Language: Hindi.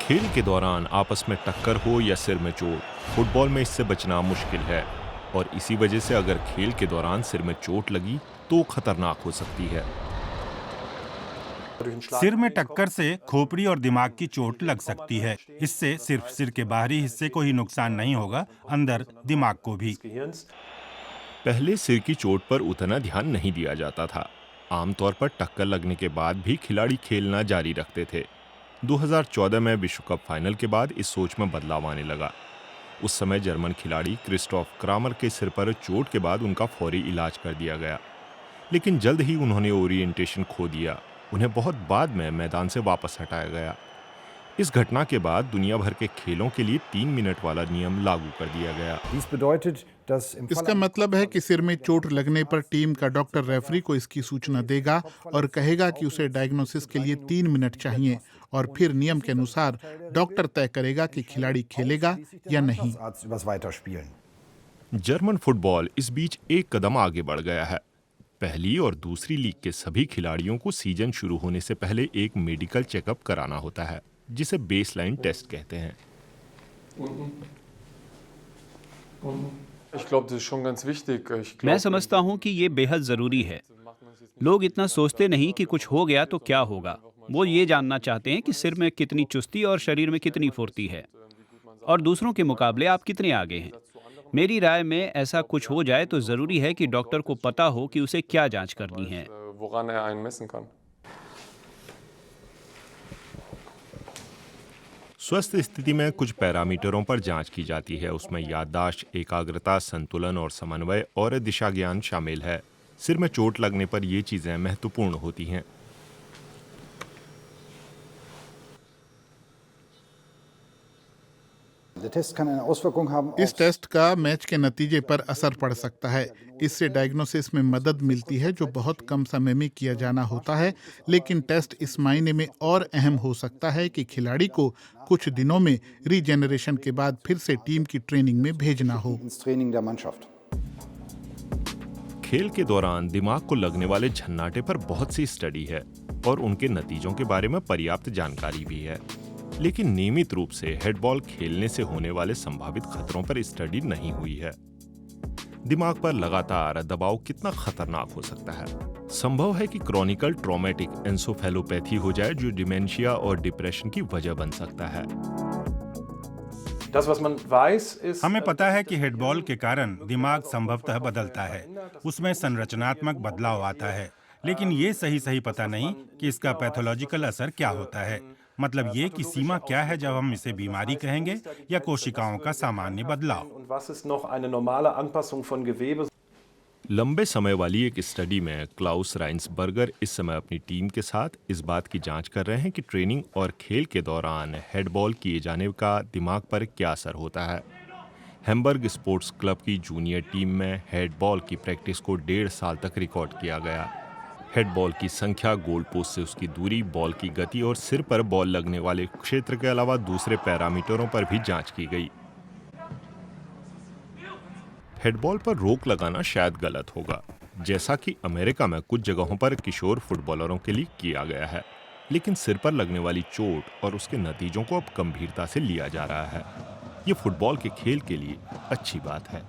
खेल के दौरान आपस में टक्कर हो या सिर में चोट, फुटबॉल में इससे बचना मुश्किल है और इसी वजह से अगर खेल के दौरान सिर में चोट लगी तो खतरनाक हो सकती है। सिर में टक्कर से खोपड़ी और दिमाग की चोट लग सकती है। इससे सिर्फ सिर के बाहरी हिस्से को ही नुकसान नहीं होगा, अंदर दिमाग को भी। पहले सिर की चोट पर उतना ध्यान नहीं दिया जाता था। आमतौर पर टक्कर लगने के बाद भी खिलाड़ी खेलना जारी रखते थे। 2014 में विश्व कप फाइनल के बाद इस सोच में बदलाव आने लगा। उस समय जर्मन खिलाड़ी क्रिस्टोफ क्रामर के सिर पर चोट के बाद उनका फौरी इलाज कर दिया गया, लेकिन जल्द ही उन्होंने ओरिएंटेशन खो दिया। उन्हें बहुत बाद में मैदान से वापस हटाया गया। इस घटना के बाद दुनिया भर के खेलों के लिए 3 मिनट वाला नियम लागू कर दिया गया। इसका मतलब है कि सिर में चोट लगने पर टीम का डॉक्टर रेफरी को इसकी सूचना देगा और कहेगा कि उसे डायग्नोसिस के लिए 3 मिनट चाहिए और फिर नियम के अनुसार डॉक्टर तय करेगा कि खिलाड़ी खेलेगा या नहीं। जर्मन फुटबॉल इस बीच एक कदम आगे बढ़ गया है। पहली और दूसरी लीग के सभी खिलाड़ियों को सीजन शुरू होने से पहले एक मेडिकल चेकअप कराना होता है, जिसे बेसलाइन टेस्ट कहते हैं। मैं समझता हूं कि ये बेहद ज़रूरी है। लोग इतना सोचते नहीं कि कुछ हो गया तो क्या होगा। वो ये जानना चाहते हैं कि सिर में कितनी चुस्ती और शरीर में कितनी फुर्ती है और दूसरों के मुकाबले आप कितने आगे हैं। मेरी राय में ऐसा कुछ हो जाए तो ज़रूरी है कि डॉक्टर को पता हो कि उसे क्या जांच करनी है। स्वस्थ स्थिति में कुछ पैरामीटरों पर जांच की जाती है। उसमें याददाश्त, एकाग्रता, संतुलन और समन्वय और दिशा ज्ञान शामिल है। सिर में चोट लगने पर ये चीजें महत्वपूर्ण होती हैं। इस टेस्ट का मैच के नतीजे पर असर पड़ सकता है। इससे डायग्नोसिस में मदद मिलती है, जो बहुत कम समय में किया जाना होता है। लेकिन टेस्ट इस मायने में और अहम हो सकता है कि खिलाड़ी को कुछ दिनों में रीजेनरेशन के बाद फिर से टीम की ट्रेनिंग में भेजना हो। खेल के दौरान दिमाग को लगने वाले झन्नाटे पर बहुत सी स्टडी है और उनके नतीजों के बारे में पर्याप्त जानकारी भी है, लेकिन नियमित रूप से हेडबॉल खेलने से होने वाले संभावित खतरों पर स्टडी नहीं हुई है। दिमाग पर लगातार दबाव कितना खतरनाक हो सकता है। संभव है कि क्रॉनिकल ट्रॉमेटिक एंसेफेलोपैथी हो जाए, जो डिमेंशिया और डिप्रेशन की वजह बन सकता है। हमें पता है कि हेडबॉल के कारण दिमाग संभवतः बदलता है, उसमें संरचनात्मक बदलाव आता है, लेकिन ये सही पता नहीं कि इसका पैथोलॉजिकल असर क्या होता है। मतलब ये कि सीमा क्या है जब हम इसे बीमारी कहेंगे या कोशिकाओं का सामान्य बदलाव। लंबे समय वाली एक स्टडी में क्लाउस राइन्सबर्गर इस समय अपनी टीम के साथ इस बात की जांच कर रहे हैं कि ट्रेनिंग और खेल के दौरान हेडबॉल किए जाने का दिमाग पर क्या असर होता है। हैम्बर्ग स्पोर्ट्स क्लब की जूनियर टीम में हेडबॉल की प्रैक्टिस को 1.5 साल तक रिकॉर्ड किया गया। हेडबॉल की संख्या, गोल पोस्ट से उसकी दूरी, बॉल की गति और सिर पर बॉल लगने वाले क्षेत्र के अलावा दूसरे पैरामीटरों पर भी जांच की गई। हेडबॉल पर रोक लगाना शायद गलत होगा, जैसा कि अमेरिका में कुछ जगहों पर किशोर फुटबॉलरों के लिए किया गया है, लेकिन सिर पर लगने वाली चोट और उसके नतीजों को अब गंभीरता से लिया जा रहा है। ये फुटबॉल के खेल के लिए अच्छी बात है।